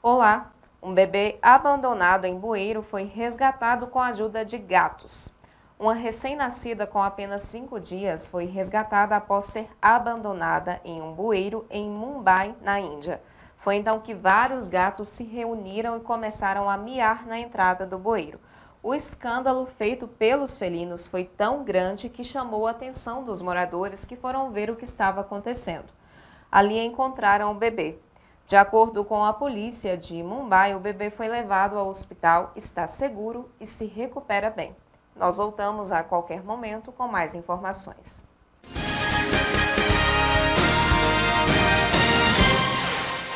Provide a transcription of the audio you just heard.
Olá! Um bebê abandonado em bueiro foi resgatado com a ajuda de gatos. Uma recém-nascida com apenas 5 dias foi resgatada após ser abandonada em um bueiro em Mumbai, na Índia. Foi então que vários gatos se reuniram e começaram a miar na entrada do bueiro. O escândalo feito pelos felinos foi tão grande que chamou a atenção dos moradores que foram ver o que estava acontecendo. Ali encontraram o bebê. De acordo com a polícia de Mumbai, o bebê foi levado ao hospital, está seguro e se recupera bem. Nós voltamos a qualquer momento com mais informações.